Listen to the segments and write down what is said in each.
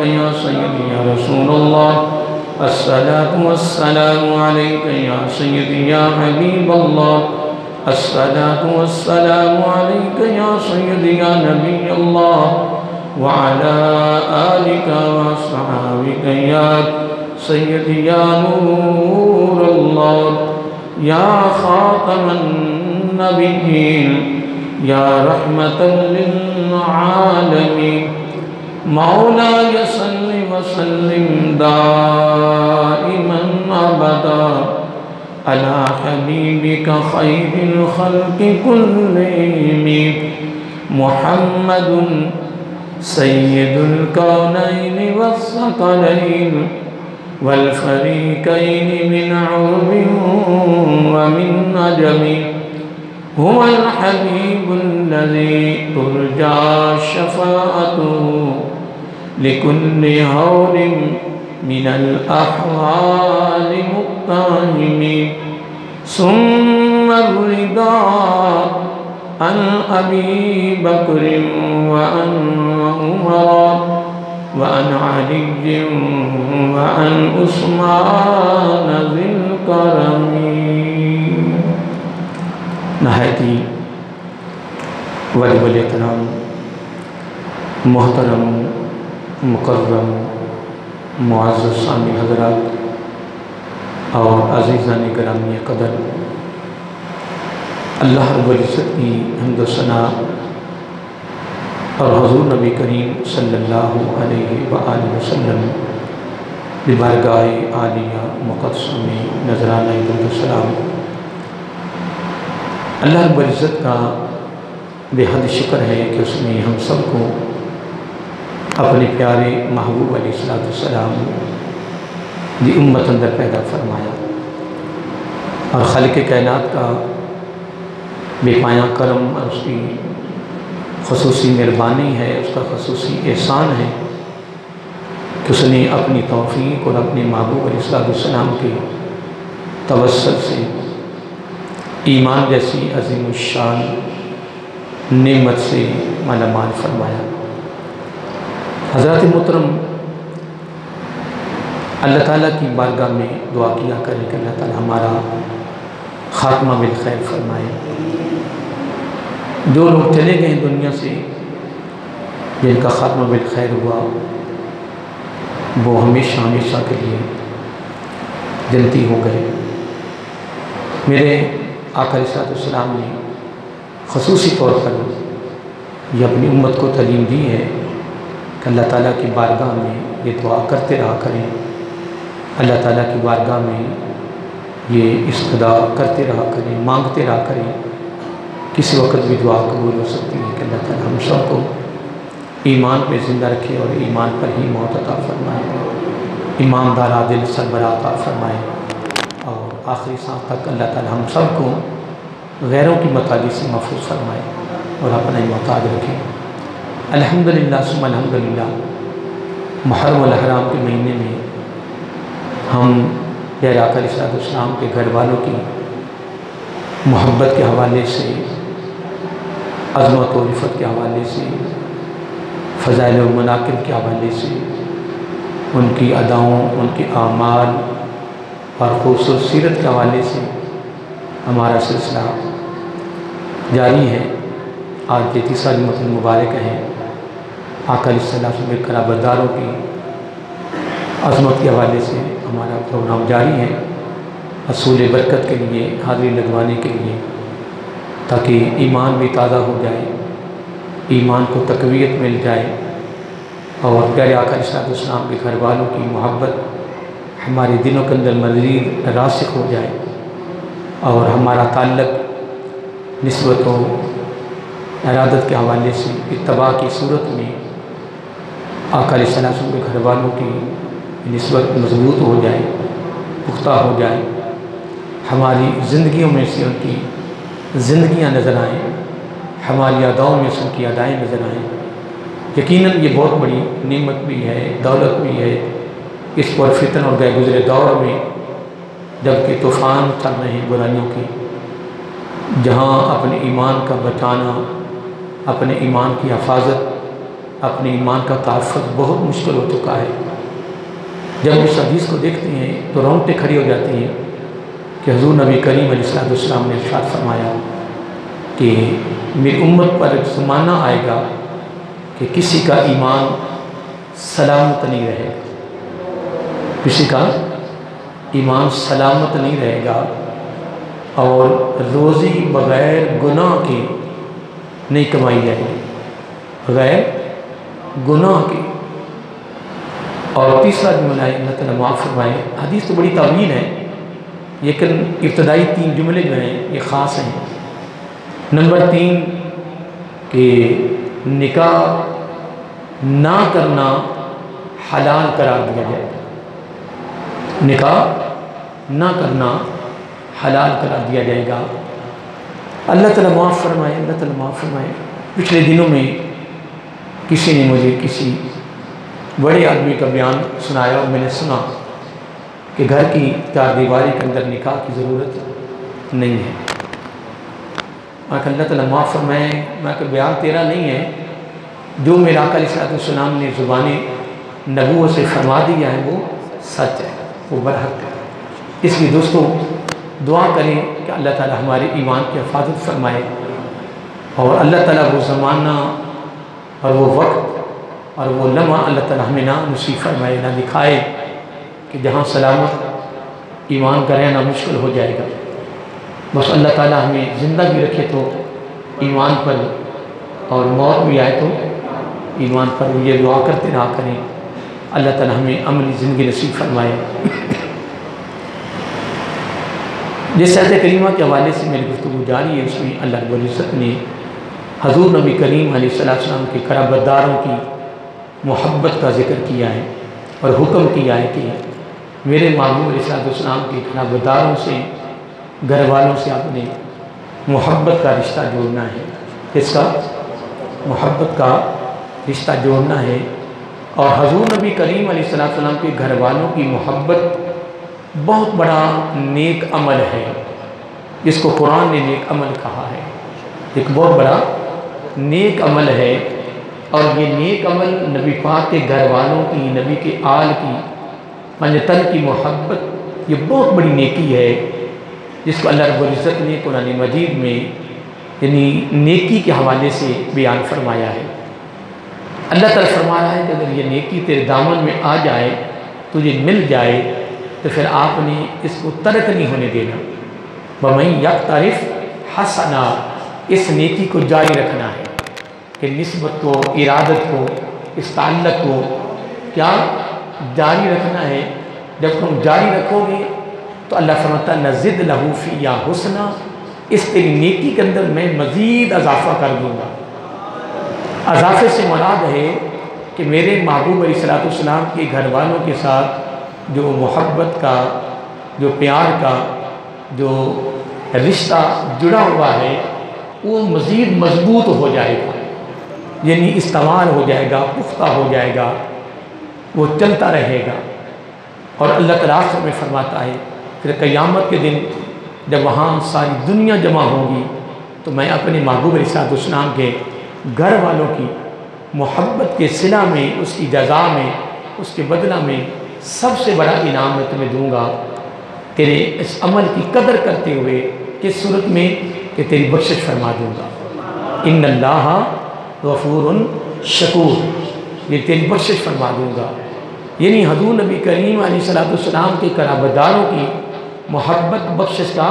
يا سيدي يا رسول الله، الصلاة والسلام عليك يا سيدي يا حبيب الله، الصلاة والسلام عليك يا سيدي يا نبي الله، وعلى آلك وأصحابك يا سيدي يا نور الله، يا خاتم النبيين، يا رحمة للعالمين، مولاي صل وسلم دائما أبدا على حبيبك خير الخلق كلهم، محمد سيد الكونين والثقلين والفريقين من عرب ومن عجم، هو الحبيب الذي ترجى شفاعته لكل هول من الأحوال مقتحم، ثم الرضا عن أبي بكر وعن عمر وعن علي وعن عثمان ذي الكرم۔ نہایتی واجب الاحترام محترم مکرم معزز سامع حضرات اور عزیزان گرامی قدر، اللہ رب العزت کی حمد و ثنا اور حضور نبی کریم صلی اللہ علیہ وآلہ وسلم ببارگاہ عالیہ مقدسہ میں نذرانہ درود و سلام۔ اللہ رب العزت کا بے حد شکر ہے کہ اس نے ہم سب کو اپنے پیارے محبوب علیہ السلام دی امت اندر پیدا فرمایا، اور خالق کائنات کا بے پایاں کرم اور اس کی خصوصی مہربانی ہے، اس کا خصوصی احسان ہے کہ اس نے اپنی توفیق اور اپنے محبوب علیہ السلام کے توسل سے ایمان جیسی عظیم الشان نعمت سے مالا مال فرمایا۔ حضرات محترم، اللہ تعالیٰ کی بارگاہ میں دعا کیا کریں کہ اللہ تعالیٰ ہمارا خاتمہ بالخیر فرمائے۔ جو لوگ چلے گئے ہیں دنیا سے، جن کا خاتمہ بالخیر ہوا، وہ ہمیشہ ہمیشہ کے لیے جنتی ہو گئے۔ میرے آقا علیہ السلام نے خصوصی طور پر یہ اپنی امت کو تعلیم دی ہے کہ اللہ تعالیٰ کی بارگاہ میں یہ دعا کرتے رہا کریں، اللہ تعالیٰ کی بارگاہ میں یہ استدعا کرتے رہا کریں، مانگتے رہا کریں۔ کسی وقت بھی دعا قبول ہو سکتی ہے کہ اللہ تعالیٰ ہم سب کو ایمان پہ زندہ رکھے اور ایمان پر ہی موت عطا فرمائے، ایماندار عادل سربراہ عطا فرمائے، اور آخری سانس تک اللہ تعالیٰ ہم سب کو غیروں کی مطالعے سے محفوظ فرمائے اور اپنا ہی محتاج رکھے۔ الحمدللہ ثم الحمدللہ، محرم الحرام کے مہینے میں ہم پیارے آقا علیہ السلام کے گھر والوں کی محبت کے حوالے سے، عظمت و رفت کے حوالے سے، فضائل و مناقب کے حوالے سے، ان کی اداؤں، ان کی اعمال اور خوبصورت سیرت کے حوالے سے ہمارا سلسلہ جاری ہے۔ آج یہ تیسرا جمعۃ المبارک ہے۔ آقا علیہ السلام کے قرابت داروں کی عظمت کے حوالے سے ہمارا پروگرام جاری ہے، حصول برکت کے لیے، حاضری لگوانے کے لیے، تاکہ ایمان بھی تازہ ہو جائے، ایمان کو تقویت مل جائے، اور پیارے آقا علیہ السلام کے گھر والوں کی محبت ہمارے دلوں کے اندر مزید راسخ ہو جائے، اور ہمارا تعلق نسبت و ارادت کے حوالے سے اتباع کی صورت میں آقا علیہ السلام کے گھر والوں کی نسبت مضبوط ہو جائے، پختہ ہو جائے، ہماری زندگیوں میں سے ان کی زندگیاں نظر آئیں، ہماری اداؤں میں سے ان کی ادائیں نظر آئیں۔ یقیناً یہ بہت بڑی نعمت بھی ہے، دولت بھی ہے اس پر فتن اور گئے گزرے دور میں، جبکہ طوفان چل رہے ہیں برائیوں کی، جہاں اپنے ایمان کا بچانا، اپنے ایمان کی حفاظت، اپنے ایمان کا تحفظ بہت مشکل ہو چکا ہے۔ جب اس حدیث کو دیکھتے ہیں تو رونگٹیں کھڑی ہو جاتی ہیں کہ حضور نبی کریم علیہ السلام نے ارشاد فرمایا کہ میری امت پر ایک زمانہ آئے گا کہ کسی کا ایمان سلامت نہیں رہے گا، کسی کا ایمان سلامت نہیں رہے گا، اور روزی بغیر گناہ کے نہیں کمائی جائے گی، بغیر گناہ کے۔ اور تیسرا جملہ ہے، اللہ تعالیٰ معاف فرمائے، حدیث تو بڑی طویل ہے لیکن ابتدائی 3 جملے جو ہیں یہ خاص ہیں۔ نمبر 3 کہ نکاح نہ کرنا حلال قرار دیا جائے گا، نکاح نہ کرنا حلال قرار دیا جائے گا۔ اللہ تعالیٰ معاف فرمائے، اللہ تعالیٰ معاف فرمائے۔ پچھلے دنوں میں کسی نے مجھے کسی بڑے آدمی کا بیان سنایا اور میں نے سنا کہ گھر کی 4 دیواری کے اندر نکاح کی ضرورت نہیں ہے۔ میں کہ اللہ تعالیٰ معاف فرمائے، میں کہ بیان تیرا نہیں ہے، جو میرا آقا علیہ السلام نے زبان نبوت سے فرما دیا ہے وہ سچ ہے، وہ برحق ہے۔ اس لیے دوستو دعا کریں کہ اللہ تعالیٰ ہمارے ایمان کی حفاظت فرمائے، اور اللہ تعالیٰ وہ زمانہ اور وہ وقت اور وہ لمحہ اللہ تعالیٰ ہمیں نہ نصیب فرمائے، نہ دکھائے کہ جہاں سلامت ایمان کا رہنا مشکل ہو جائے گا۔ بس اللہ تعالیٰ ہمیں زندہ بھی رکھے تو ایمان پر، اور موت بھی آئے تو ایمان پر۔ یہ دعا کرتے رہا کریں، اللہ تعالیٰ ہمیں عملی زندگی نصیب فرمائے۔ جس آیت کریمہ کے حوالے سے میری گفتگو جاری ہے، اس میں اللہ رب العزت نے حضور نبی کریم علیہ السلام کے قرابت داروں کی محبت کا ذکر کیا ہے، اور حکم کیا ہے کہ میرے محبوب علیہ السلام کے قرابت داروں سے، گھر والوں سے آپ نے محبت کا رشتہ جوڑنا ہے، اس کا محبت کا رشتہ جوڑنا ہے۔ اور حضور نبی کریم علیہ السلام کے گھر والوں کی محبت بہت بڑا نیک عمل ہے، جس کو قرآن نے نیک عمل کہا ہے، ایک بہت بڑا نیک عمل ہے۔ اور یہ نیک عمل نبی پاک کے گھر والوں کی، نبی کے آل کی، پنجتن کی محبت، یہ بہت بڑی نیکی ہے، جس کو اللہ رب العزت نے قرآن مجید میں یعنی نیکی کے حوالے سے بیان فرمایا ہے۔ اللہ تعالیٰ فرما رہا ہے کہ اگر یہ نیکی تیرے دامن میں آ جائے، تجھے مل جائے، تو پھر آپ نے اس کو ترک نہیں ہونے دینا۔ وَمَن يَقْتَرِفْ حَسَنًا، اس نیکی کو جاری رکھنا ہے، کہ نسبت کو، ارادت کو، اس تعلق کو کیا جاری رکھنا ہے۔ جب تم جاری رکھو گے تو اللہ فرماتا ہے نَزِدْ لَهُ فِيهَا حُسْنًا، اس تیری نیکی کے اندر میں مزید اضافہ کر دوں گا۔ اضافے سے مراد ہے کہ میرے محبوب علیہ السلام کے گھر والوں کے ساتھ جو محبت کا، جو پیار کا، جو رشتہ جڑا ہوا ہے، وہ مزید مضبوط ہو جائے گا، یعنی استوار ہو جائے گا، پختہ ہو جائے گا، وہ چلتا رہے گا۔ اور اللہ تعالیٰ آخر میں فرماتا ہے پھر قیامت کے دن جب وہاں ساری دنیا جمع ہوگی تو میں اپنے محبوب علیہ السلام کے گھر والوں کی محبت کے صلہ میں، اس کی جزا میں، اس کے بدلہ میں سب سے بڑا انعام میں تمہیں دوں گا، تیرے اس عمل کی قدر کرتے ہوئے، کس صورت میں کہ تیری بخشش فرما دوں گا۔ ان اللہ غفور شکور، یہ تیری بخشش فرما دوں گا۔ یعنی حضور نبی کریم علیہ السلام کے قرابت داروں کی محبت بخشش کا،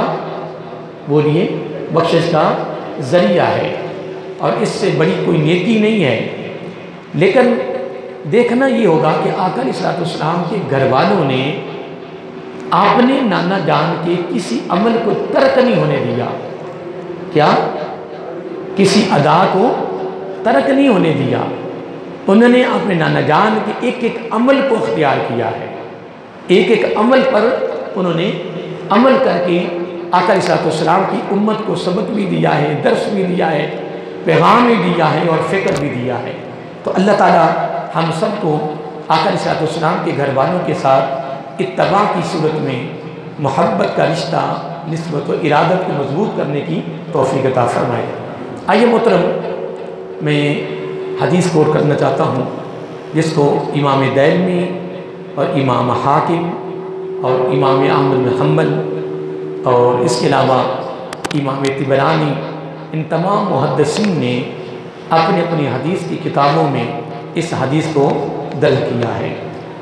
بولیے، بخشش کا ذریعہ ہے، اور اس سے بڑی کوئی نیکی نہیں ہے۔ لیکن دیکھنا یہ ہوگا کہ آقا علیہ السلام کے گھر والوں نے آپ نے نانا جان کے کسی عمل کو ترک نہیں ہونے دیا، کیا کسی ادا کو ترک نہیں ہونے دیا، انہوں نے اپنے نانا جان کے ایک ایک عمل کو اختیار کیا ہے، ایک ایک عمل پر انہوں نے عمل کر کے آقا علیہ السلام کی امت کو سبق بھی دیا ہے، درس بھی دیا ہے، پیغام بھی دیا ہے، اور فکر بھی دیا ہے۔ تو اللہ تعالیٰ ہم سب کو آقا علیہ السلام کے گھر والوں کے ساتھ اتباع کی صورت میں محبت کا رشتہ، نسبت و ارادت کو مضبوط کرنے کی توفیق عطا فرمائے۔ آئیے محترم، میں حدیث کوٹ کرنا چاہتا ہوں جس کو امام دیلمی اور امام حاکم اور امام احمد بن حنبل اور اس کے علاوہ امام طبرانی ان تمام محدثین نے اپنی اپنی حدیث کی کتابوں میں اس حدیث کو درج کیا ہے۔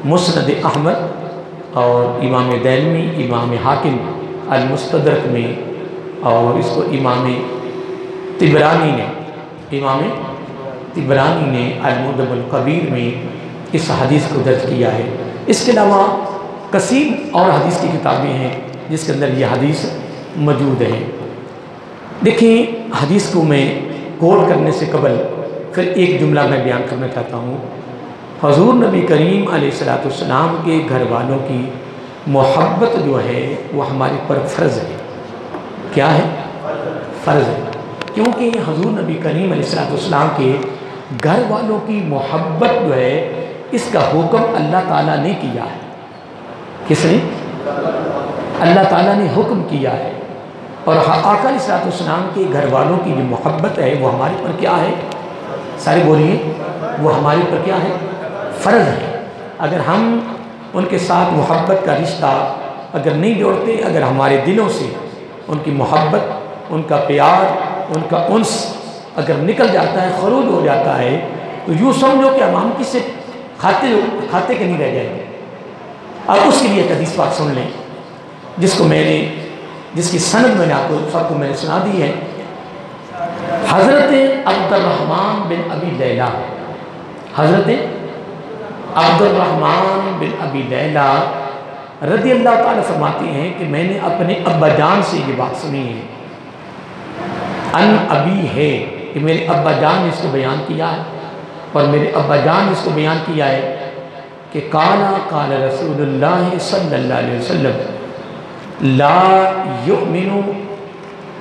مسند احمد اور امام دیلمی، امام حاکم المستدرک میں، اور اس کو امام طبرانی نے المعجم الکبیر میں اس حدیث کو درج کیا ہے۔ اس کے علاوہ کثیر اور حدیث کی کتابیں ہیں جس کے اندر یہ حدیث موجود ہے۔ دیکھیں، حدیث کو میں کوٹ کرنے سے قبل پھر ایک جملہ میں بیان کرنا چاہتا ہوں۔ حضور نبی کریم علیہ السلام کے گھر والوں کی محبت جو ہے وہ ہمارے پر فرض ہے۔ کیا ہے؟ فرض ہے، کیونکہ حضور نبی کریم علیہ السلام کے گھر والوں کی محبت جو ہے اس کا حکم اللہ تعالیٰ نے کیا ہے۔ کس نے؟ اللہ تعالیٰ نے حکم کیا ہے، اور آقا علیہ السلام کے گھر والوں کی جو محبت ہے وہ ہمارے پر کیا ہے؟ سارے بولیے، وہ ہمارے پر کیا ہے؟ فرض ہے۔ اگر ہم ان کے ساتھ محبت کا رشتہ اگر نہیں جوڑتے، اگر ہمارے دلوں سے ان کی محبت، ان کا پیار، ان کا انس اگر نکل جاتا ہے، خروج ہو جاتا ہے، تو یوں سمجھو کہ ہم کسی کھاتے کے نہیں رہ جائیں گے۔ اب اس کے لیے ایک حدیث پاک سن لیں جس کی سند میں نے آپ کو سب کو میں نے سنا دی ہے۔ حضرت عبد الرحمن بن ابی لیلہ، حضرت عبد الرحمن بن ابی لیلہ رضی اللہ تعالیٰ فرماتے ہیں کہ میں نے اپنے ابا جان سے یہ بات سنی ہے۔ ان ابی ہے کہ میرے ابا جان نے اس کو بیان کیا ہے، اور میرے ابا جان نے اس کو بیان کیا ہے کہ قال رسول اللہ صلی اللہ علیہ وسلم لا یؤمن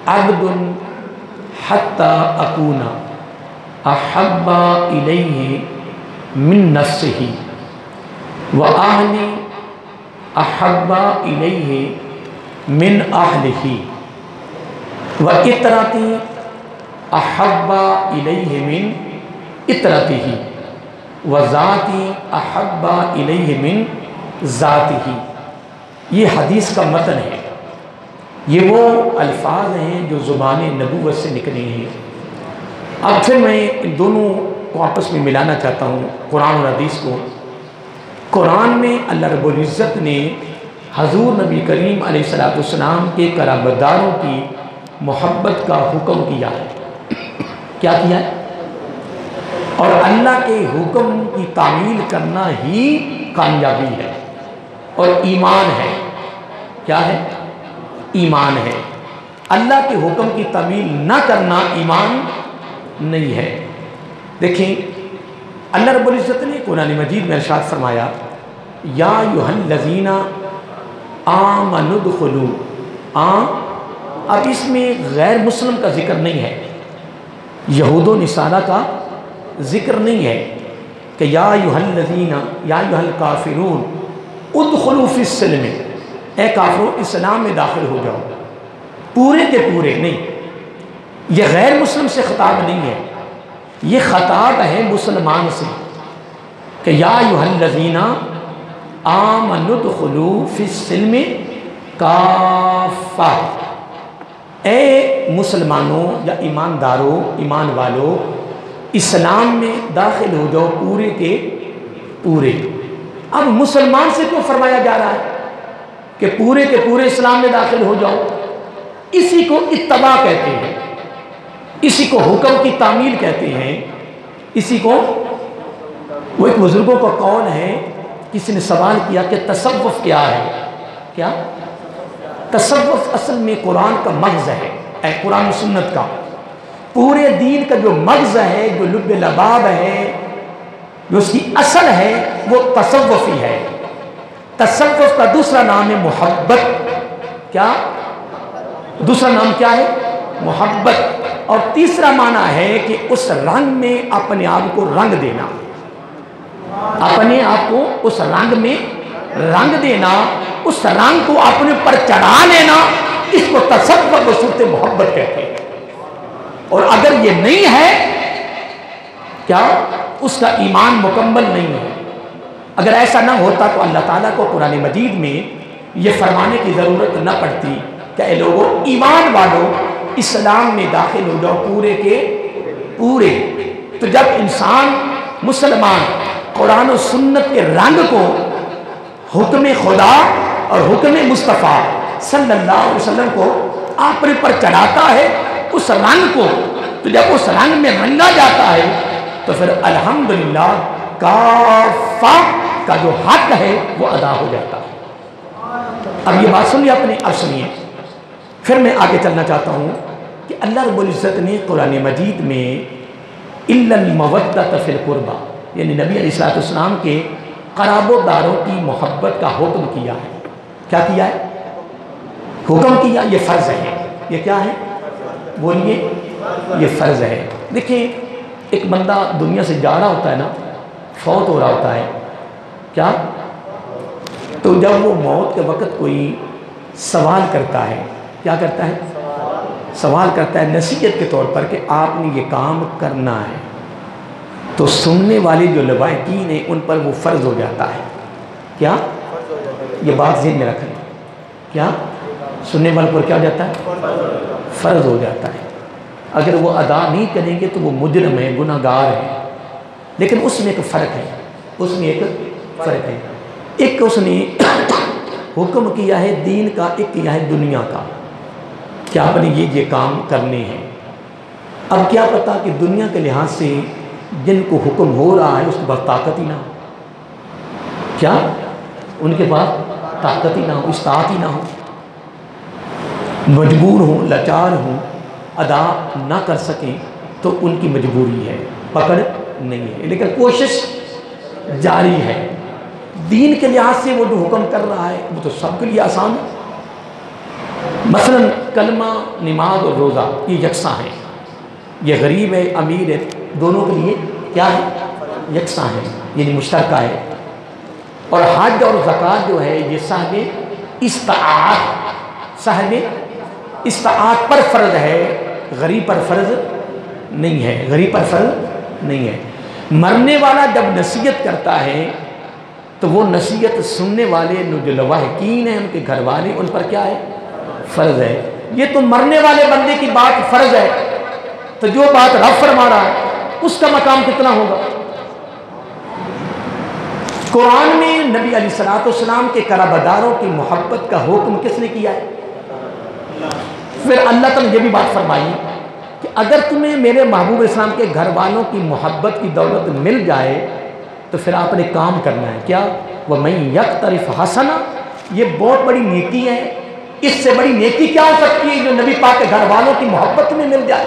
عبد حتی اکون احب الیہ من نفسہ وآہلی احب الیہ من اہلہ وعطرتی احب الیہ من عطرتہ وذاتی احب الیہ من ذاتہ۔ یہ حدیث کا متن ہے، یہ وہ الفاظ ہیں جو زبان نبوت سے نکلے ہیں۔ اب پھر میں ان دونوں کو آپس میں ملانا چاہتا ہوں، قرآن اور حدیث کو۔ قرآن میں اللہ رب العزت نے حضور نبی کریم علیہ السلام کے قرابتداروں کی محبت کا حکم کیا ہے۔ کیا کیا ہے؟ اور اللہ کے حکم کی تعمیل کرنا ہی کامیابی ہے اور ایمان ہے۔ کیا ہے؟ ایمان ہے۔ اللہ کے حکم کی تعمیل نہ کرنا ایمان نہیں ہے۔ دیکھیں، اللہ رب العزت نے قرآن مجید میں ارشاد فرمایا، یا ایھا الذین آمنوا ادخلوا۔ اب اس میں غیر مسلم کا ذکر نہیں ہے، یہود و نصارہ کا ذکر نہیں ہے کہ یا ایھا الذین، یا ایھا الکافرون ادخلوا فی السلم، اے کافروں اسلام میں داخل ہو جاؤ، پورے کے پورے نہیں۔ یہ غیر مسلم سے خطاب نہیں ہے، یہ خطاب ہے مسلمان سے کہ یا ایھا الذین آمنوا ادخلوا فی السلم کافہ، اے مسلمانوں یا ایمانداروں، ایمان والو، اسلام میں داخل ہو جاؤ پورے کے پورے۔ اب مسلمان سے کیوں فرمایا جا رہا ہے کہ پورے کے پورے اسلام میں داخل ہو جاؤ؟ اسی کو اتباع کہتے ہیں، اسی کو حکم کی تعمیل کہتے ہیں، اسی کو وہ ایک بزرگوں کا قول ہے، کسی نے سوال کیا کہ تصوف کیا ہے؟ کیا تصوف؟ اصل میں قرآن کا مغز ہے، قرآن و سنت کا پورے دین کا جو مغز ہے، جو لب لباب ہے، جو اس کی اصل ہے، وہ تصوف ہی ہے۔ تصوف کا دوسرا نام ہے محبت۔ کیا دوسرا نام کیا ہے؟ محبت۔ اور تیسرا معنی ہے کہ اس رنگ میں اپنے آپ کو رنگ دینا، اپنے آپ کو اس رنگ میں رنگ دینا، اس رنگ کو اپنے پر چڑھا لینا، اس کو تصوف و صورت محبت کہتے ہیں۔ اور اگر یہ نہیں ہے کیا اس کا ایمان مکمل نہیں ہے۔ اگر ایسا نہ ہوتا تو اللہ تعالیٰ کو قرآن مجید میں یہ فرمانے کی ضرورت نہ پڑتی کہ اے لوگوں ایمان والوں اسلام میں داخل ہو جاؤ پورے کے پورے۔ تو جب انسان مسلمان قرآن و سنت کے رنگ کو حکم خدا اور حکم مصطفیٰ صلی اللہ علیہ وسلم کو اپنے پر چڑھاتا ہے اس رنگ کو، تو جب اس رنگ میں رنگا جاتا ہے تو پھر الحمدللہ کافہ کا جو حق ہے وہ ادا ہو جاتا ہے۔ اب یہ بات سنیے اپنے، اب سنیے پھر میں آگے چلنا چاہتا ہوں کہ اللہ رب العزت نے قرآن مجید میں اِلَّا الْمَوَدَّةَ فِي الْقُرْبَى یعنی نبی علیہ السلام کے قرابو داروں کی محبت کا حکم کیا ہے۔ کیا کیا ہے؟ حکم کیا، یہ فرض ہے۔ یہ کیا ہے؟ بولیے، یہ فرض ہے۔ دیکھیں ایک بندہ دنیا سے جا رہا ہوتا ہے نا، فوت ہو رہا ہوتا ہے، کیا؟ تو جب وہ موت کے وقت کوئی سوال کرتا ہے، کیا کرتا ہے؟ سوال کرتا ہے نصیحت کے طور پر کہ آپ نے یہ کام کرنا ہے، تو سننے والے جو لوائقین ہیں ان پر وہ فرض ہو جاتا ہے۔ کیا؟ یہ بات ذہن میں رکھیں، کیا سننے والے پر کیا ہو جاتا ہے؟ فرض ہو جاتا ہے۔ اگر وہ ادا نہیں کریں گے تو وہ مجرم ہے، گناہ گار ہے۔ لیکن اس میں ایک فرق ہے، اس میں ایک فرق ہے، ایک اس نے حکم کیا ہے دین کا، ایک کیا ہے دنیا کا، کہ آپ نے یہ کام کرنے ہیں۔ اب کیا پتا کہ دنیا کے لحاظ سے جن کو حکم ہو رہا ہے اس کے پاس طاقت ہی نہ ہو، کیا ان کے پاس طاقت ہی نہ ہو، استطاعت ہی نہ ہو، مجبور ہوں، لاچار ہوں، ادا نہ کر سکیں، تو ان کی مجبوری ہے، پکڑ نہیں ہے، لیکن کوشش جاری ہے۔ دین کے لحاظ سے وہ جو حکم کر رہا ہے وہ تو سب کے لیے آسان ہے۔ مثلا کلمہ، نماز اور روزہ یہ یکساں ہیں، یہ غریب ہے، امیر ہے، دونوں کے لیے کیا ہے؟ یکساں ہے، یعنی مشترکہ ہے۔ اور حج اور زکوٰۃ جو ہے یہ صاحب استطاعت پر فرض ہے، غریب پر فرض نہیں ہے، غریب پر فرض نہیں ہے۔ مرنے والا جب نصیحت کرتا ہے تو وہ نصیحت سننے والے جو لواحقین ہیں ان کے گھر والے ان پر کیا ہے؟ فرض ہے۔ یہ تو مرنے والے بندے کی بات فرض ہے، تو جو بات رب فرما رہا ہے اس کا مقام کتنا ہوگا؟ قرآن میں نبی علیہ السلام کے قرابداروں کی محبت کا حکم کس نے کیا ہے؟ پھر اللہ تعالیٰ نے یہ بھی بات فرمائی کہ اگر تمہیں میرے محبوب اسلام کے گھر والوں کی محبت کی دولت مل جائے تو پھر آپ نے کام کرنا ہے، کیا؟ وَمَن يَقْتَرِفْ حَسَنًا، یہ بہت بڑی نیکی ہے، اس سے بڑی نیکی کیا ہو سکتی ہے جو نبی پاک کے گھر والوں کی محبت میں مل جائے؟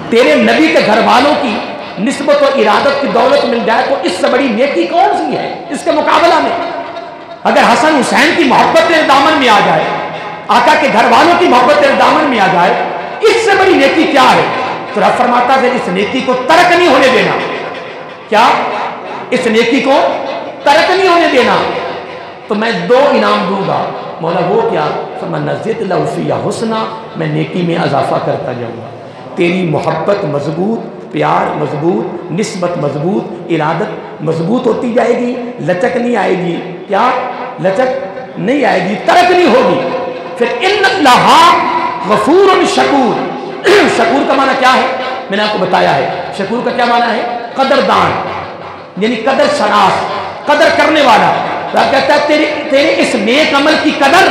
تیرے نبی کے گھر والوں کی نسبت و ارادت کی دولت مل جائے تو اس سے بڑی نیکی کون سی ہے اس کے مقابلہ میں؟ اگر حسن حسین کی محبت تیرے دامن میں آ جائے، آقا کے گھر والوں کی محبت تیرے دامن میں آ جائے، اس سے بڑی نیکی کیا ہے؟ تو رب فرماتا ہے اس نیکی کو ترک نہیں ہونے دینا۔ کیا؟ اس نیکی کو ترک نہیں ہونے دینا، تو میں 2 انعام دوں گا۔ مولا وہ کیا؟ فرمایا نزدت لہ فی حسنا، میں نیکی میں اضافہ کرتا جاؤں گا۔ تیری محبت مضبوط، پیار مضبوط، نسبت مضبوط، ارادت مضبوط ہوتی جائے گی، لچک نہیں آئے گی۔ کیا؟ لچک نہیں آئے گی، ترک نہیں ہوگی۔ پھر ان اللہ غفور شکور، شکور کا معنی کیا ہے؟ میں نے آپ کو بتایا ہے، شکور کا کیا معنی ہے؟ قدردان، یعنی قدر شناس، قدر کرنے والا۔ رب کہتا ہے تیرے اس نیک عمل کی قدر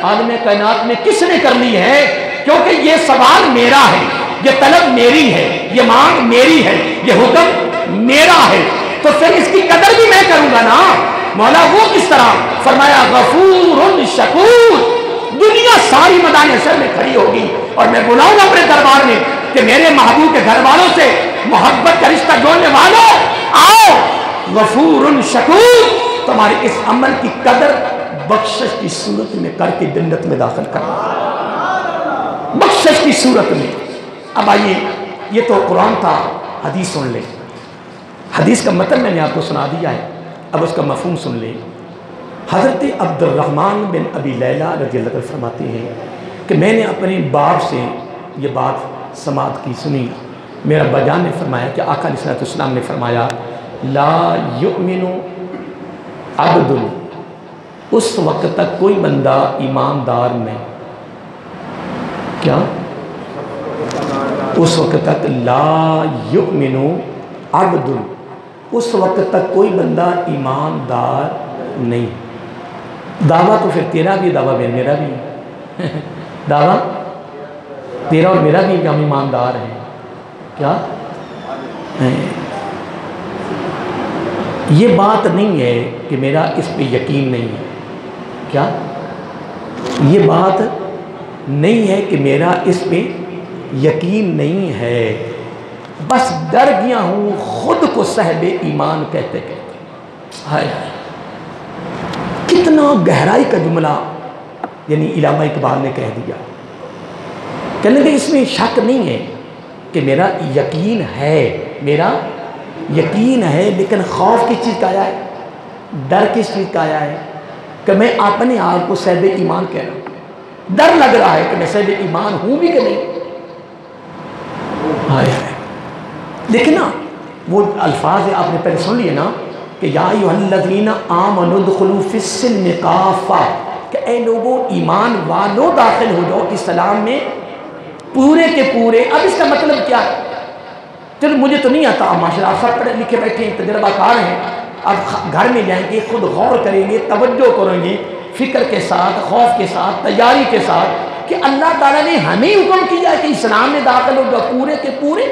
عالم کائنات میں کس نے کرنی ہے؟ کیونکہ یہ سوال میرا ہے، یہ طلب میری ہے، یہ مانگ میری ہے، یہ حکم میرا ہے، تو پھر اس کی قدر بھی میں کروں گا نا۔ مولا وہ کس طرح؟ فرمایا غفور شکور، دنیا ساری میدان حشر میں کھڑی ہوگی اور میں بلاؤں گا اپنے دربار میں کہ میرے محبوب کے گھر والوں سے محبت کا رشتہ جوڑنے والوں آؤ، غفور شکور، تمہارے اس عمل کی قدر بخشش کی صورت میں کر کے جنت میں داخل کرنا، بخشش کی صورت میں۔ اب آئیے، یہ تو قرآن تھا، حدیث سن لیں۔ حدیث کا متن میں نے آپ کو سنا دیا ہے، اب اس کا مفہوم سن لیں۔ حضرت عبد الرحمن بن ابی لیلہ رضی اللہ عنہ فرماتے ہیں کہ میں نے اپنے باپ سے یہ بات سماعت کی، سنی میرا ابا نے فرمایا کہ آقا علیہ السلام نے فرمایا لا یؤمن عبد، اس وقت تک کوئی بندہ ایماندار نہیں، کیا اس وقت تک لا یؤمن عبد، اس وقت تک کوئی بندہ ایماندار نہیں۔ دعویٰ تو پھر تیرا بھی دعویٰ میرا بھی دعویٰ تیرا اور میرا بھی کہ ہم ایماندار ہیں، کیا یہ بات نہیں ہے کہ میرا اس پہ یقین نہیں ہے، کیا یہ بات نہیں ہے کہ میرا اس پہ یقین نہیں ہے، بس ڈر گیا ہوں خود کو صاحب ایمان کہتے کہتے۔ ہائے کتنا گہرائی کا جملہ یعنی علامہ اقبال نے کہہ دیا، کہنے کہ اس میں شک نہیں ہے کہ میرا یقین ہے، میرا یقین ہے، لیکن خوف کس چیز کا آیا ہے، ڈر کس چیز کا آیا ہے کہ میں اپنے آپ کو صاحب ایمان کہہ رہا ہوں، ڈر لگ رہا ہے کہ میں صاحب ایمان ہوں بھی کہ نہیں۔ لیکن نا وہ الفاظ آپ نے پہلے سن لیے نا کہ یا ایھا الذین آمنوا ادخلوا فی السلم کافہ، کہ اے لوگوں ایمان والو داخل ہو جاؤ اسلام میں پورے کے پورے۔ اب اس کا مطلب کیا ہے؟ چلو مجھے تو نہیں آتا، ماشاءاللہ آپ سب پڑھے لکھے بیٹھے ہیں، تجربہ کار ہیں، اب گھر میں جائیں گے خود غور کریں گے، توجہ کریں گے، فکر کے ساتھ، خوف کے ساتھ، تیاری کے ساتھ کہ اللہ تعالیٰ نے ہمیں حکم کیا کہ اسلام میں داخل ہو جاؤ پورے کے پورے،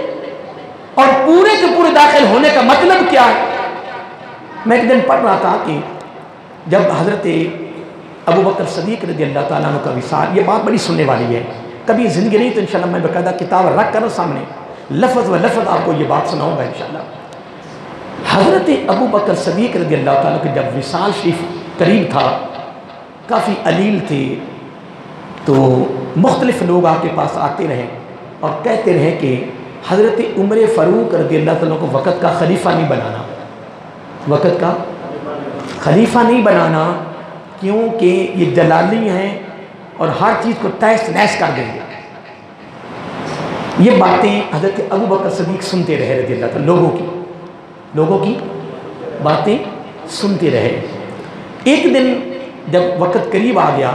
اور پورے کے پورے داخل ہونے کا مطلب کیا ہے؟ میں ایک دن پڑھ رہا تھا کہ جب حضرت ابو بکر صدیق رضی اللہ تعالیٰ عنہ کا وصال، یہ بات بڑی سننے والی ہے، کبھی زندگی نہیں تو انشاءاللہ میں باقاعدہ کتاب رکھ کر سامنے لفظ و لفظ آپ کو یہ بات سناؤں گا انشاءاللہ۔ حضرت ابو بکر صدیق رضی اللہ تعالیٰ کے جب وصال شریف قریب تھا، کافی علیل تھے، تو مختلف لوگ آپ کے پاس آتے رہے اور کہتے رہے کہ حضرت عمر فاروق رضی اللہ تعالیٰ کو وقت کا خلیفہ نہیں بنانا، وقت کا خلیفہ نہیں بنانا، کیونکہ یہ جلالی ہیں اور ہر چیز کو تہس نہس کر دیں گے۔ یہ باتیں حضرت ابو بکر صدیق سنتے رہے رضی اللہ تعالیٰ، لوگوں کی باتیں سنتے رہے۔ ایک دن جب وقت قریب آ گیا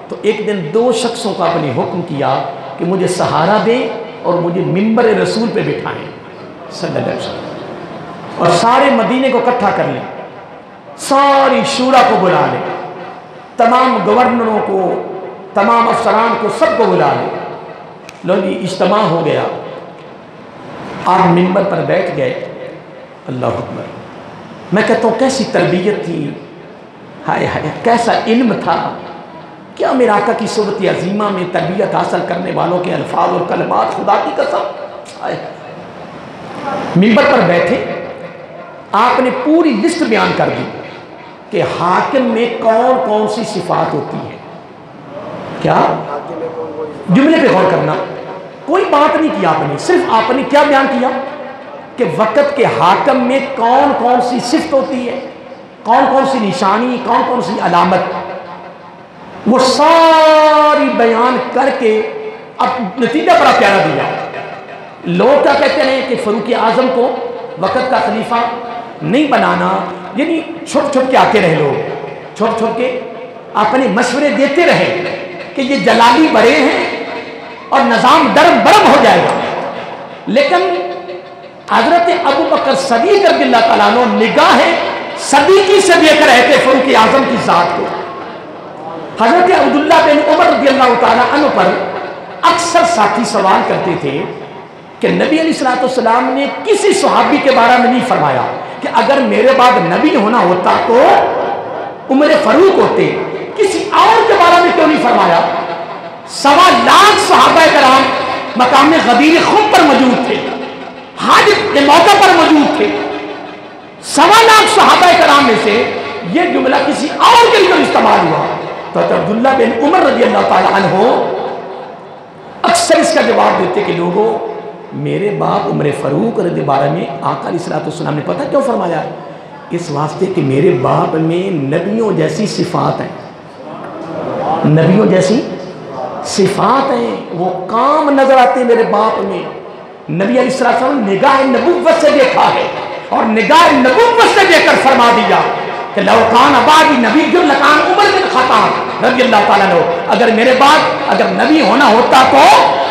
تو ایک دن دو شخصوں کا اپنے حکم کیا کہ مجھے سہارا دیں اور مجھے منبر رسول پہ بٹھائیں صلی اللہ علیہ وسلم، اور سارے مدینے کو اکٹھا کر لیں، ساری شورا کو بلا لیں، تمام گورنروں کو، تمام افسران کو، سب کو بلا لیں۔ لو جی اجتماع ہو گیا، آپ منبر پر بیٹھ گئے، اللہ اکبر۔ میں کہتا ہوں کیسی تربیت تھی، ہائے ہائے کیسا علم تھا، کیا میرے آقا کی صورت عظیمہ میں تربیت حاصل کرنے والوں کے الفاظ اور کلمات، خدا کی قسم۔ منبر پر بیٹھے آپ نے پوری لسٹ بیان کر دی کہ حاکم میں کون کون سی صفات ہوتی ہیں، کیا جملے پہ غور کرنا، کوئی بات نہیں کی آپ نے، صرف آپ نے کیا بیان کیا کہ وقت کے حاکم میں کون کون سی صفت ہوتی ہے، کون کون سی نشانی، کون کون سی علامت، وہ ساری بیان کر کے اب نتیجہ بڑا پیارا دیا۔ لوگ کیا کہتے ہیں کہ فاروق اعظم کو وقت کا خلیفہ نہیں بنانا، یعنی چھوٹ چھوٹ کے آتے رہے، لوگ چھوٹ چھوٹ کے اپنے مشورے دیتے رہے کہ یہ جلالی بڑے ہیں اور نظام درم برم ہو جائے گا، لیکن حضرت ابو بکر صدیق رضی اللہ تعالیٰ عنہ نگاہ صدیقی سے دیکھ رہے تھے فاروق اعظم کی ذات کو۔ حضرت عبداللہ بن عمر رضی اللہ تعالیٰ عنہ پر اکثر ساتھی سوال کرتے تھے کہ نبی علیہ السلام نے کسی صحابی کے بارے میں نہیں فرمایا کہ اگر میرے بعد نبی ہونا ہوتا تو عمر فاروق ہوتے، کسی اور کے بارے میں کیوں نہیں فرمایا؟ 1.25 لاکھ صحابہ کرام مقام غدیر خم پر موجود تھے، حج کے موقع پر موجود تھے، 1.25 لاکھ صحابہ کرام میں سے یہ جملہ کسی اور کے لیے استعمال ہوا تو عبداللہ بن عمر رضی اللہ تعالیٰ عنہ اکثر اس کا جواب دیتے کہ لوگوں میرے باپ عمر فاروق رضی بارے میں آقا علیہ السلام نے پتہ کیوں فرمایا؟ اس واسطے کہ میرے باپ میں نبیوں جیسی صفات ہیں، نبیوں جیسی صفات ہیں، وہ کام نظر آتے ہیں میرے باپ میں، نبی علیہ السلام نے نگاہ نبوت سے دیکھا ہے اور نگاہ نبوت سے دیکھ کر فرما دیا کہ لو کان بعدی نبی لکان عمر بن خطاب رضی اللہ تعالیٰ عنہ، اگر میرے بعد اگر نبی ہونا ہوتا تو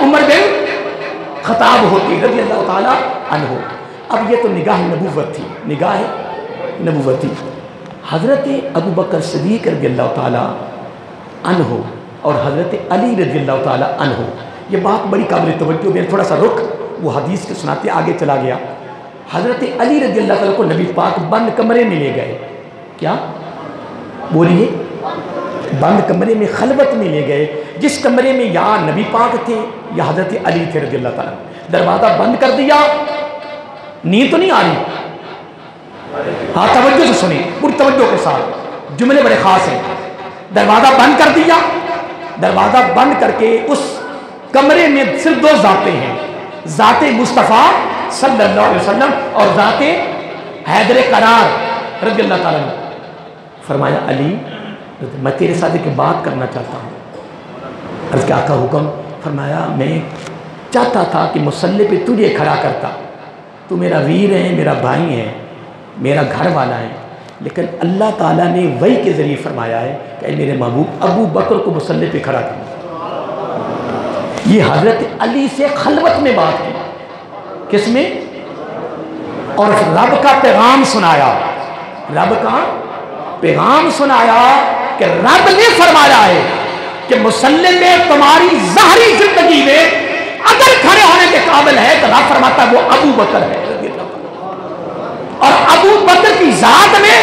عمر بن خطاب ہوتی رضی اللہ تعالیٰ عنہ۔ اب یہ تو نگاہ نبوت تھی، نگاہ نبوت تھی۔ حضرت ابو بکر صدیق رضی اللہ تعالیٰ عنہ اور حضرت علی رضی اللہ تعالیٰ عنہ، یہ بات بڑی قابل توجہ ہے، تھوڑا سا رخ وہ حدیث کے سناتے آگے چلا گیا۔ حضرت علی رضی اللہ تعالیٰ کو نبی پاک بند کمرے میں لے گئے، کیا بولیے؟ بند کمرے میں، خلوت میں لے گئے، جس کمرے میں یا نبی پاک تھے یا حضرت علی تھے رضی اللہ تعالیٰ، دروازہ بند کر دیا۔ نیند تو نہیں آ رہی؟ ہاں توجہ سے سنیں، پوری توجہ کے ساتھ، جملے بڑے خاص ہیں۔ دروازہ بند کر دیا، دروازہ بند کر کے اس کمرے میں صرف دو ذاتیں ہیں، ذات مصطفیٰ صلی اللہ علیہ وسلم اور ذات حیدر قرار رضی اللہ تعالیٰ عنہ۔ فرمایا علی میں تیرے ساتھ ایک بات کرنا چاہتا ہوں۔ عرض کیا کا حکم؟ فرمایا میں چاہتا تھا کہ مصلی پہ تجھے کھڑا کرتا، تو میرا ویر ہے، میرا بھائی ہے، میرا گھر والا ہے، لیکن اللہ تعالیٰ نے وحی کے ذریعے فرمایا ہے کہ اے میرے محبوب ابو بکر کو مصلی پہ کھڑا کرنا۔ یہ حضرت علی سے خلوت میں بات کی، کس میں؟ اور رب کا پیغام سنایا، رب کا پیغام سنایا کہ رب نے فرمایا ہے کہ مصلی میں تمہاری ظاہری زندگی میں اگر کھڑے ہونے کے قابل ہے تو رب فرماتا ہے وہ ابو بکر ہے، اور ابو بکر کی ذات میں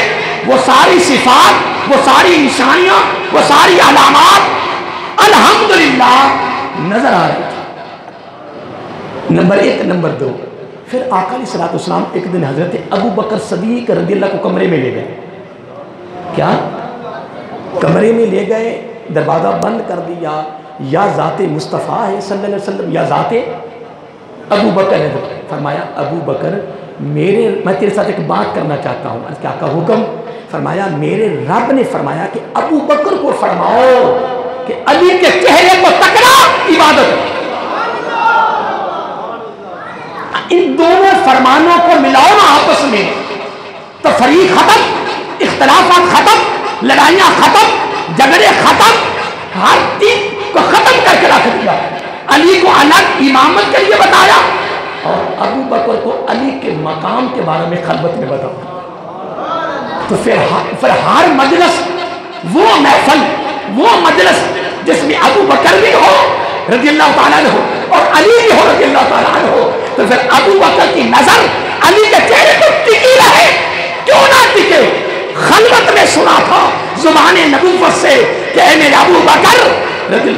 وہ ساری صفات، وہ ساری نشانیاں، وہ ساری علامات الحمدللہ نظر آ رہی تھی۔ نمبر ایک۔ نمبر دو، پھر آقا علیہ الصلوۃ والسلام ایک دن حضرت ابو بکر صدیق رضی اللہ کو کمرے میں لے گئے، کیا کمرے میں لے گئے، دروازہ بند کر دیا، یا ذات مصطفیٰ ہے صلی اللہ علیہ وسلم یا ذات ابو بکر ہے۔ فرمایا ابو بکر میں تیرے ساتھ ایک بات کرنا چاہتا ہوں۔ کیا کا حکم؟ فرمایا میرے رب نے فرمایا کہ ابو بکر کو فرماؤ کہ علی کے چہرے کو تکنا عبادت ہے۔ ان دونوں فرمانوں کو ملاؤ نا آپس میں، تو فریق ختم، اختلافات ختم، لڑائیاں ختم، جھگڑے ختم، ہر چیز کو ختم کر کے رکھ دیا۔ علی کو الگ امامت کے لیے بتایا اور ابو بکر کو علی کے مقام کے بارے میں خلوت میں بتایا۔ تو پھر ہر مجلس، وہ محفل، وہ مجلس جس میں ابو بکر بھی ہو رضی اللہ تعالیٰ عنہ اور علی بھی ہو رضی اللہ تعالیٰ عنہ، تو پھر ابو بکر کی نظر علی کے چہرے پر ٹکی رہے، کیوں نہ ٹکے؟ خلوت میں سنا تھا زبان نبوت سے کہ اے میرے ابو بکر،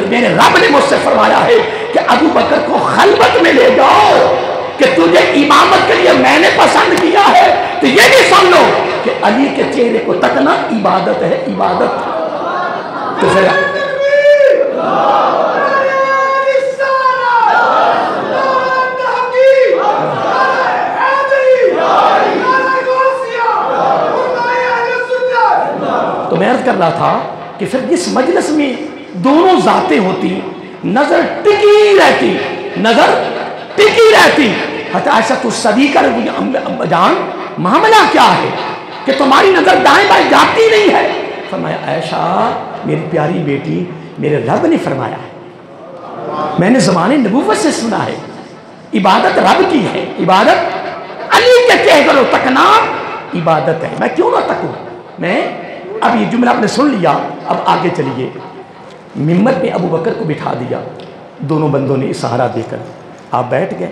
میرے رب نے مجھ سے فرمایا ہے کہ ابو بکر کو خلوت میں لے جاؤ کہ تجھے امامت کے لیے میں نے پسند کیا ہے، تو یہ بھی سن لو کہ علی کے چہرے کو تکنا عبادت ہے، عبادت۔ تو پھر تو میں عرض کر رہا تھا کہ پھر جس مجلس میں دونوں ذاتیں ہوتی، نظر ٹکی رہتی، نظر ٹکی رہتی۔ حضرت عائشہ صدیقہ جان معاملہ کیا ہے کہ تمہاری نظر دائیں بائیں جاتی نہیں ہے؟ فرمایا عائشہ میری پیاری بیٹی، میرے رب نے فرمایا ہے، میں نے زمانے نبوت سے سنا ہے، عبادت رب کی ہے، عبادت علی کے چہرے کو تکنا عبادت ہے۔ میں کیوں نہ تکوں؟ میں اب یہ جملہ آپ نے سن لیا، اب آگے چلیے۔ ممبر پہ ابو بکر کو بٹھا دیا، دونوں بندوں نے سہارا دے کر آپ بیٹھ گئے۔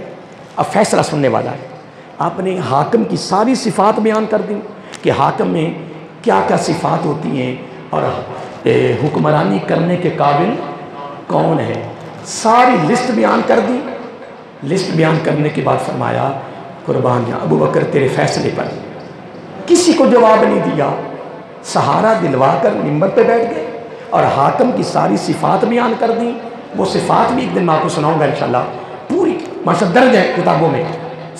اب فیصلہ سننے والا ہے۔ آپ نے حاکم کی ساری صفات بیان کر دی کہ حاکم میں کیا کیا صفات ہوتی ہیں اور حکمرانی کرنے کے قابل کون ہے، ساری لسٹ بیان کر دی۔ لسٹ بیان کرنے کے بعد فرمایا قربان جاؤں ابو بکر تیرے فیصلے پر، کسی کو جواب نہیں دیا، سہارا دلوا کر ممبر پہ بیٹھ گئے اور حاکم کی ساری صفات بیان کر دی۔ وہ صفات بھی ایک دن میں آپ کو سناؤں گا انشاءاللہ، پوری ماشاء درج ہے کتابوں میں،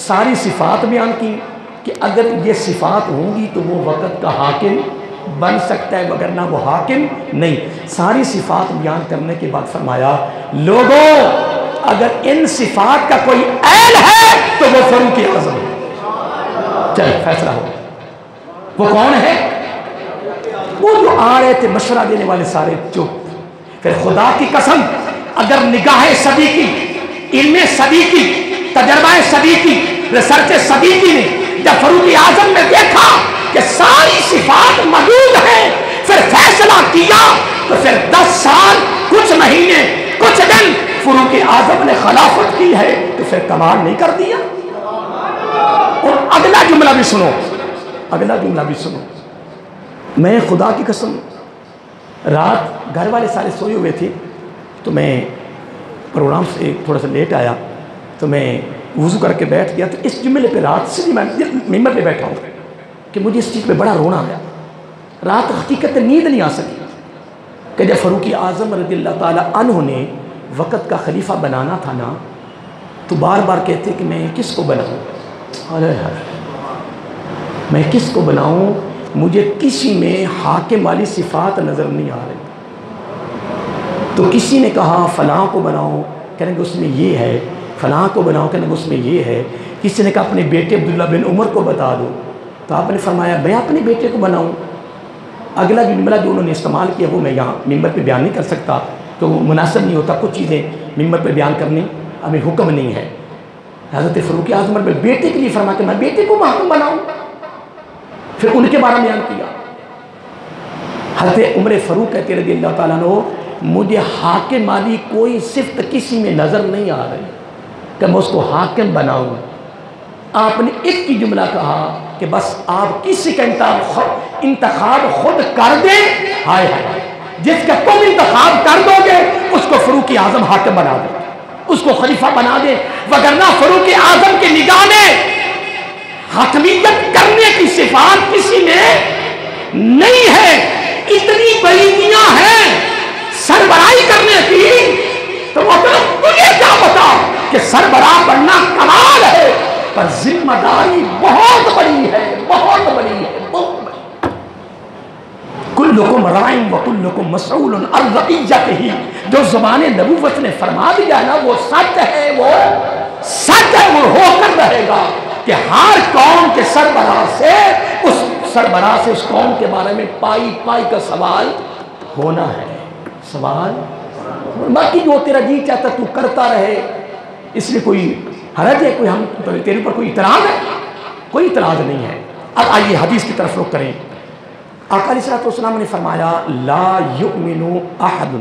ساری صفات بیان کی کہ اگر یہ صفات ہوں گی تو وہ وقت کا حاکم بن سکتا ہے، وگرنہ وہ حاکم نہیں۔ ساری صفات بیان کرنے کے بعد فرمایا لوگوں اگر ان صفات کا کوئی عین ہے تو وہ فاروق اعظم ہے۔ چل فیصلہ ہو، وہ کون ہے؟ وہ جو آ رہے تھے مشورہ دینے والے سارے چپ۔ پھر خدا کی قسم اگر نگاہ صدی کی، علم صدی کی، تجربہ صدی کی، ریسرچ صدی کی نے جب فاروق اعظم نے دیکھا کہ ساری صفات موجود ہیں پھر فیصلہ کیا، تو پھر 10 سال کچھ مہینے کچھ دن فاروق اعظم نے خلافت کی ہے، تو پھر کمال نہیں کر دیا؟ اور اگلا جملہ بھی سنو، اگلا جملہ بھی سنو، میں خدا کی قسم رات گھر والے سارے سوئے ہوئے تھے تو میں پروگرام سے تھوڑا سا لیٹ آیا تو میں وضو کر کے بیٹھ گیا، تو اس جملے پہ رات سے میں ممبر پہ بیٹھا ہوں کہ مجھے اس چیز پہ بڑا رونا آیا۔ رات حقیقت نیند نہیں آ سکی کہ جب فاروق اعظم رضی اللہ تعالیٰ عنہ نے وقت کا خلیفہ بنانا تھا نا، تو بار بار کہتے کہ میں کس کو بناؤں، ارے میں کس کو بناؤں، مجھے کسی میں حاکم والی صفات نظر نہیں آ رہی۔ تو کسی نے کہا فلاں کو بناؤ، کہنے کہ اس میں یہ ہے، فلاں کو بناؤ، کہنے کہ اس میں یہ ہے۔ کسی نے کہا اپنے بیٹے عبداللہ بن عمر کو بتا دو، تو آپ نے فرمایا میں اپنے بیٹے کو بناؤں۔ اگلا جملہ جو انہوں نے استعمال کیا وہ میں یہاں ممبر پہ بیان نہیں کر سکتا، تو وہ مناسب نہیں ہوتا، کچھ چیزیں ممبر پہ بیان کرنی ہمیں حکم نہیں ہے۔ حضرت فاروق اعظم نے بیٹے کے لیے فرمایا کہ میں بیٹے کو حاکم بناؤں، پھر ان کے بارے میں بیان کیا۔ حضرت عمر فاروق کہتے رضی اللہ تعالیٰ عنہ مجھے حاکم والی کوئی صفت کسی میں نظر نہیں آ رہی کہ میں اس کو حاکم بناؤں۔ آپ نے ایک ہی جملہ کہا کہ بس آپ کسی کا انتخاب خود کر دیں، ہائے ہائے جس کا تم انتخاب کر دو گے اس کو فاروق اعظم حاکم بنا دیں، اس کو خلیفہ بنا دیں، وگرنہ فاروق اعظم کی نگاہ میں حاکمیت کرنے کی صفات کسی میں نہیں ہے۔ اتنی بریدیاں ہیں سربراہی کرنے کی، تو تجھے کیا پتا کہ سربراہ بننا کمال ہے، پر ذمہ داری بہت بڑی ہے، بہت بڑی ہے، بہت بڑی۔ کلکم رائن وکلکم مسئول عن رعیتہ، جو زبان نبوت نے فرما دیا نا وہ سچ ہے، وہ سچ ہے، وہ ہو کر رہے گا کہ ہر قوم کے سربراہ سے اس قوم کے بارے میں پائی پائی کا سوال ہونا ہے، سوال۔ باقی جو تیرا جی چاہتا تو کرتا رہے، اس لیے کوئی حرج ہے، کوئی ہم تیرے اوپر کوئی اعتراض ہے؟ کوئی اعتراض نہیں ہے۔ اب آئیے حدیث کی طرف رخ کریں۔ آقا علیہ الصلوۃ والسلام نے فرمایا لا یؤمن احد،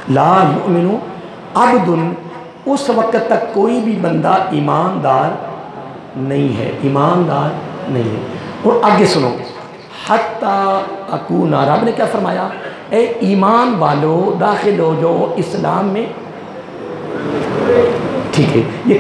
لا یؤمن عبد، اس وقت تک کوئی بھی بندہ ایماندار نہیں ہے، ایماندار نہیں ہے۔ اور آگے سنو، حتی اکون، رب نے کیا فرمایا؟ اے ایمان والو داخل ہو جو اسلام میں، ٹھیک ہے۔ یہ